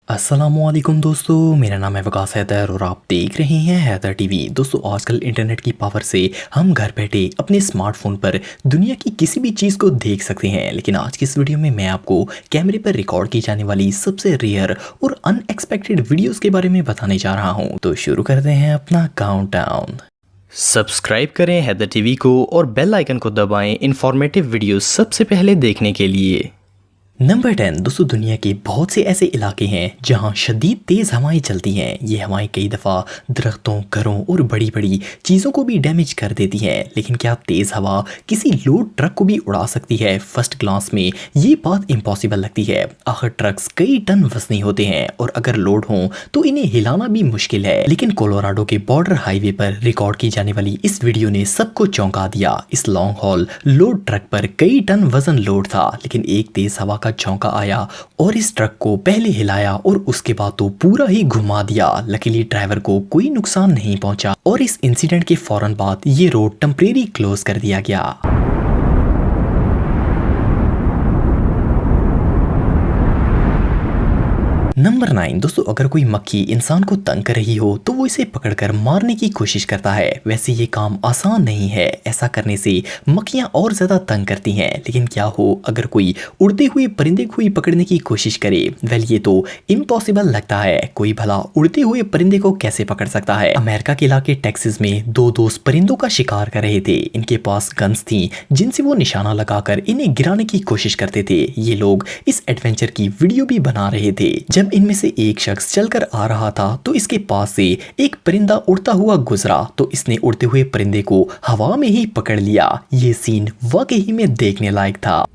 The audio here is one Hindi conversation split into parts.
अस्सलामुअलैकुम दोस्तों, मेरा नाम है वकास हैदर और आप देख रहे हैं हैदर टीवी। दोस्तों, आजकल इंटरनेट की पावर से हम घर बैठे अपने स्मार्टफोन पर दुनिया की किसी भी चीज़ को देख सकते हैं। लेकिन आज की इस वीडियो में मैं आपको कैमरे पर रिकॉर्ड की जाने वाली सबसे रेयर और अनएक्सपेक्टेड वीडियोस के बारे में बताने जा रहा हूँ। तो शुरू करते हैं अपना काउंटडाउन। सब्सक्राइब करें हैदर टीवी को और बेल आइकन को दबाएं इंफॉर्मेटिव वीडियो सबसे पहले देखने के लिए। नंबर 10। दोस्तों, दुनिया के बहुत से ऐसे इलाके हैं जहां शदीद तेज़ हवाएं चलती हैं। ये हवाएं कई दफ़ा दरख्तों, घरों और बड़ी बड़ी चीज़ों को भी डैमेज कर देती हैं। लेकिन क्या तेज़ हवा किसी लोड ट्रक को भी उड़ा सकती है? फर्स्ट ग्लांस में ये बात इम्पॉसिबल लगती है। आखिर ट्रक्स कई टन वजनी होते हैं और अगर लोड हों तो इन्हें हिलाना भी मुश्किल है। लेकिन कोलोराडो के बॉर्डर हाईवे पर रिकॉर्ड की जाने वाली इस वीडियो ने सबको चौंका दिया। इस लॉन्ग हॉल लोड ट्रक पर कई टन वजन लोड था, लेकिन एक तेज हवा का झोंका आया और इस ट्रक को पहले हिलाया और उसके बाद तो पूरा ही घुमा दिया। लकीली ड्राइवर को कोई नुकसान नहीं पहुंचा और इस इंसिडेंट के फौरन बाद ये रोड टेम्परेरी क्लोज कर दिया गया। नंबर 9। दोस्तों, अगर कोई मक्खी इंसान को तंग कर रही हो तो वो इसे पकड़कर मारने की कोशिश करता है। वैसे ये काम आसान नहीं है। ऐसा करने से मक्खियां और ज्यादा तंग करती हैं। लेकिन क्या हो अगर कोई उड़ते हुए परिंदे को ही पकड़ने की कोशिश करे? वेल, ये तो इम्पॉसिबल लगता है। कोई भला उड़ते हुए परिंदे को कैसे पकड़ सकता है? अमेरिका के इलाके टेक्सास में दो दोस्त परिंदों का शिकार कर रहे थे। इनके पास गन्स थी जिनसे वो निशाना लगाकर इन्हें गिराने की कोशिश करते थे। ये लोग इस एडवेंचर की वीडियो भी बना रहे थे। जब इनमें से एक शख्स चलकर आ रहा था तो इसके पास से एक परिंदा उड़ता हुआ गुजरा तो इसने उड़ते हुए परिंदे को हवा में ही पकड़ लिया। ये सीन वाकई में देखने लायक था।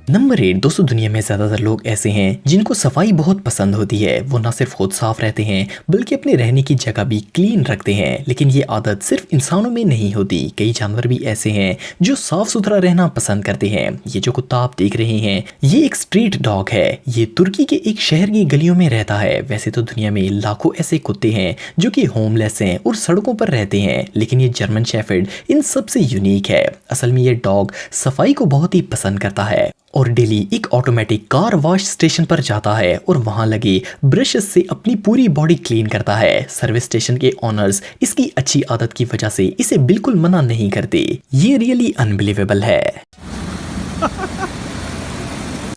नंबर 8। दोस्तों, दुनिया में ज्यादातर लोग ऐसे हैं जिनको सफाई बहुत पसंद होती है। वो न सिर्फ खुद साफ रहते हैं बल्कि अपने रहने की जगह भी क्लीन रखते हैं। लेकिन ये आदत सिर्फ इंसानों में नहीं होती। कई जानवर भी ऐसे हैं जो साफ सुथरा रहना पसंद करते हैं। ये जो कुत्ता आप देख रहे हैं ये एक स्ट्रीट डॉग है। ये तुर्की के एक शहर की गलियों में रहता है। वैसे तो दुनिया में लाखों ऐसे कुत्ते हैं जो कि होमलेस हैं और सड़कों पर रहते हैं, लेकिन ये जर्मन शेफर्ड इन सबसे यूनिक है। असल में ये डॉग सफाई को बहुत ही पसंद करता है और डेली एक ऑटोमेटिक कार वॉश स्टेशन पर जाता है और वहां लगे ब्रशेस से अपनी पूरी बॉडी क्लीन करता है। सर्विस स्टेशन के ओनर्स इसकी अच्छी आदत की वजह से इसे बिल्कुल मना नहीं करते। ये रियली अनबिलीवेबल है।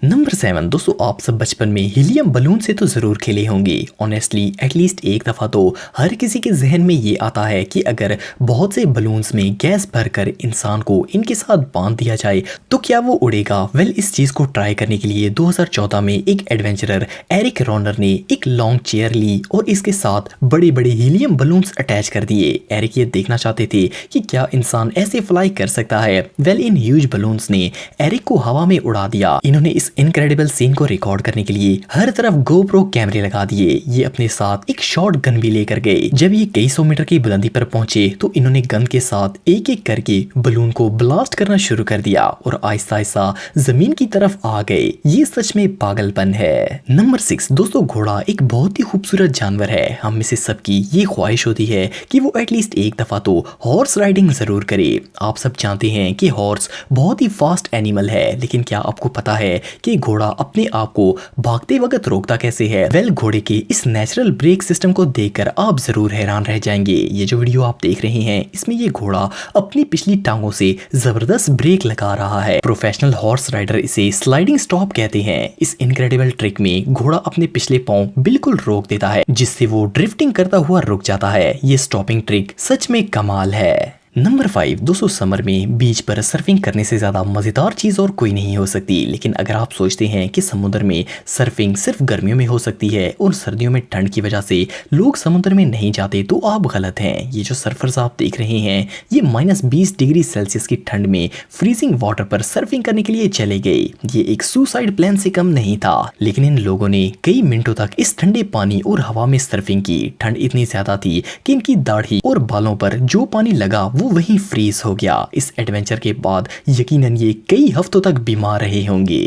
नंबर 7। दोस्तों, आप सब बचपन में हीलियम बलून से तो जरूर खेले होंगे। ऑनेस्टली एटलीस्ट एक दफा तो हर किसी के जहन में ये आता है कि अगर बहुत से बलून्स में गैस भरकर इंसान को इनके साथ बांध दिया जाए तो क्या वो उड़ेगा? वेल, इस चीज को ट्राई करने के लिए 2014 में एक एडवेंचरर एरिक रॉनर ने एक लॉन्ग चेयर ली और इसके साथ बड़े बड़े हीलियम बलून्स अटैच कर दिए। एरिक ये देखना चाहते थे कि क्या इंसान ऐसे फ्लाई कर सकता है। वेल, इन ह्यूज बलून्स ने एरिक को हवा में उड़ा दिया। इन्होंने इस इनक्रेडिबल सीन को रिकॉर्ड करने के लिए हर तरफ गोप्रो कैमरे लगा दिए। ये अपने साथ एक शॉट गन भी लेकर गए। जब ये कई सौ मीटर की बुलंदी पर पहुंचे तो इन्होंने गन के साथ एक एक करके बलून को ब्लास्ट करना शुरू कर दिया और आहिस्ता आहिस्ता जमीन की तरफ आ गए। ये सच में पागलपन है। नंबर 6। दोस्तों, घोड़ा एक बहुत ही खूबसूरत जानवर है। हम में से सबकी ये ख्वाहिश होती है कि वो एटलीस्ट एक दफा तो हॉर्स राइडिंग जरूर करे। आप सब जानते हैं कि हॉर्स बहुत ही फास्ट एनिमल है, लेकिन क्या आपको पता है कि घोड़ा अपने आप को भागते वक्त रोकता कैसे है? वेल, घोड़े के इस नेचुरल ब्रेक सिस्टम को देखकर आप जरूर हैरान रह जाएंगे। ये जो वीडियो आप देख रहे हैं इसमें ये घोड़ा अपनी पिछली टांगों से जबरदस्त ब्रेक लगा रहा है। प्रोफेशनल हॉर्स राइडर इसे स्लाइडिंग स्टॉप कहते हैं। इस इनक्रेडिबल ट्रिक में घोड़ा अपने पिछले पांव बिल्कुल रोक देता है जिससे वो ड्रिफ्टिंग करता हुआ रुक जाता है। ये स्टॉपिंग ट्रिक सच में कमाल है। नंबर 5। दोस्तों, समर में बीच पर सर्फिंग करने से ज़्यादा मज़ेदार चीज़ और कोई नहीं हो सकती। लेकिन अगर आप सोचते हैं कि समुद्र में सर्फिंग सिर्फ गर्मियों में हो सकती है और सर्दियों में ठंड की वजह से लोग समुद्र में नहीं जाते तो आप गलत हैं। ये जो सर्फर्स आप देख रहे हैं ये -20 डिग्री सेल्सियस की ठंड में फ्रीजिंग वाटर पर सर्फिंग करने के लिए चले गए। ये एक सुसाइड प्लान से कम नहीं था, लेकिन इन लोगों ने कई मिनटों तक इस ठंडे पानी और हवा में सर्फिंग की। ठंड इतनी ज्यादा थी कि इनकी दाढ़ी और बालों पर जो पानी लगा वो वहीं फ्रीज हो गया। इस एडवेंचर के बाद यकीनन ये कई हफ्तों तक बीमार रहे होंगे।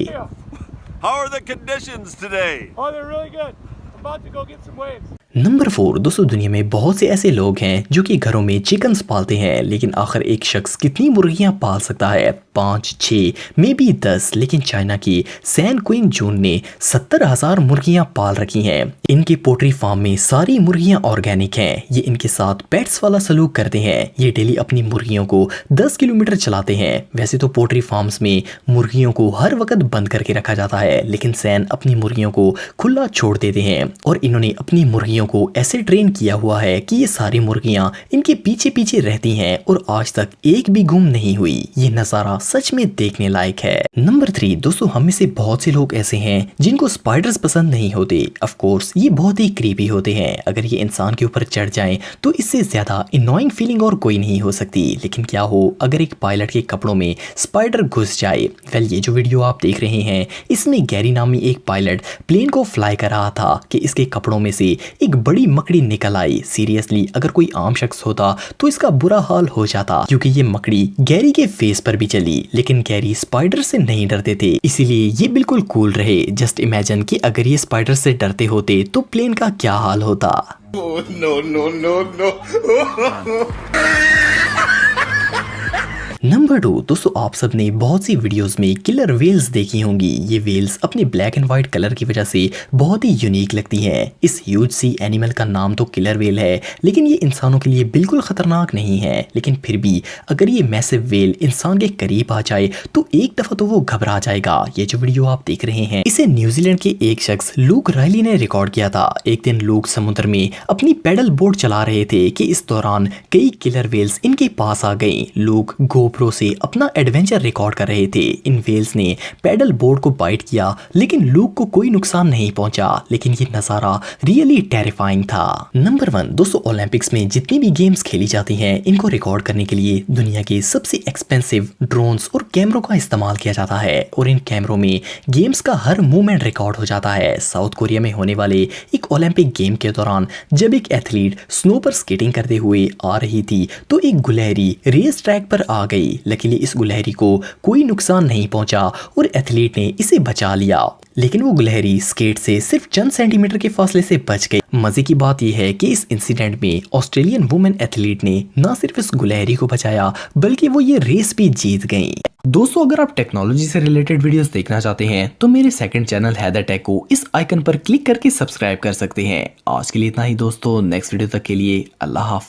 How are the conditions today? Oh, they're really good. I'm about to go get some waves. Number 4 दोस्तों, दुनिया में बहुत से ऐसे लोग हैं जो कि घरों में चिकन्स पालते हैं, लेकिन आखिर एक शख्स कितनी मुर्गियां पाल सकता है? 5, 6 मे बी 10। लेकिन चाइना की सैन क्विन जून ने 70,000 मुर्गियां पाल रखी हैं। इनके पोल्ट्री फार्म में सारी मुर्गियां ऑर्गेनिक हैं। ये इनके साथ पेट्स वाला सलूक करते हैं। ये डेली अपनी मुर्गियों को 10 किलोमीटर चलाते हैं। वैसे तो पोल्ट्री फार्म्स में मुर्गियों को हर वक्त बंद करके रखा जाता है, लेकिन सैन अपनी मुर्गियों को खुला छोड़ देते हैं और इन्होंने अपनी मुर्गियों को ऐसे ट्रेन किया हुआ है कि ये सारी मुर्गियां इनके पीछे पीछे रहती हैं और आज तक एक भी गुम नहीं हुई। ये नजारा सच में देखने लायक है। नंबर 3 दोस्तों, हम में से बहुत से लोग ऐसे हैं जिनको स्पाइडर्स पसंद नहीं होते। ऑफ कोर्स ये बहुत ही क्रीपी होते हैं। अगर ये इंसान के ऊपर चढ़ जाएं तो इससे ज्यादा इनोइंग फीलिंग और कोई नहीं हो सकती। लेकिन क्या हो अगर एक पायलट के कपड़ों में स्पाइडर घुस जाए? वेल, ये जो वीडियो आप देख रहे हैं इसमें गैरी नामी एक पायलट प्लेन को फ्लाई कर रहा था कि इसके कपड़ों में से एक बड़ी मकड़ी निकल आई। सीरियसली अगर कोई आम शख्स होता तो इसका बुरा हाल हो जाता, क्योंकि ये मकड़ी गैरी के फेस पर भी चली। लेकिन गैरी स्पाइडर से नहीं डरते थे, इसीलिए ये बिल्कुल कूल रहे। जस्ट इमेजिन कि अगर ये स्पाइडर से डरते होते तो प्लेन का क्या हाल होता। नंबर 2 दोस्तों, आप सब ने बहुत सी वीडियोस में किलर वेल्स देखी होंगी। ये वेल्स अपने ब्लैक एंड व्हाइट कलर की वजह से बहुत ही यूनिक लगती हैं। इस ह्यूज सी एनिमल का नाम तो किलर वेल है, लेकिन ये इंसानों के लिए बिल्कुल खतरनाक नहीं है। लेकिन फिर भी अगर ये मैसिव वेल इंसान के करीब आ जाए तो एक दफा तो वो घबरा जाएगा। ये जो वीडियो आप देख रहे हैं इसे न्यूजीलैंड के एक शख्स लूक रायली ने रिकॉर्ड किया था। एक दिन लूक समुद्र में अपनी पैडल बोट चला रहे थे कि इस दौरान कई किलर वेल्स इनके पास आ गई। लूक गोप्रो से अपना एडवेंचर रिकॉर्ड कर रहे थे। इन वेल्स ने पैडल बोर्ड को बाइट किया, लेकिन लूक को कोई नुकसान नहीं पहुंचा। लेकिन ये नजारा रियली टेरिफाइंग था। नंबर 1 दोस्तों, ओलंपिक्स में जितनी भी गेम्स खेली जाती हैं इनको रिकॉर्ड करने के लिए दुनिया के सबसे एक्सपेंसिव ड्रोन्स और कैमरों का इस्तेमाल किया जाता है और इन कैमरों में गेम्स का हर मूवमेंट रिकॉर्ड हो जाता है। साउथ कोरिया में होने वाले एक ओलंपिक गेम के दौरान जब एक एथलीट स्नो पर स्केटिंग करते हुए आ रही थी तो एक गुलहरी रेस ट्रैक पर आ गई। लेकिन इस गुलहरी को कोई नुकसान नहीं पहुंचा और एथलीट ने इसे बचा लिया। लेकिन वो गुलहरी स्केट से सिर्फ चंद सेंटीमीटर के फासले से बच गई। मजे की बात यह है कि इस इंसिडेंट में ऑस्ट्रेलियन वुमेन एथलीट ने न सिर्फ इस गुलहरी को बचाया बल्कि वो ये रेस भी जीत गई। दोस्तों, अगर आप टेक्नोलॉजी से रिलेटेड वीडियोस देखना चाहते हैं तो मेरे सेकंड चैनल हैदर टेक को इस आइकन पर क्लिक करके सब्सक्राइब कर सकते हैं। आज के लिए इतना ही दोस्तों, नेक्स्ट वीडियो तक के लिए अल्लाह हाफिज।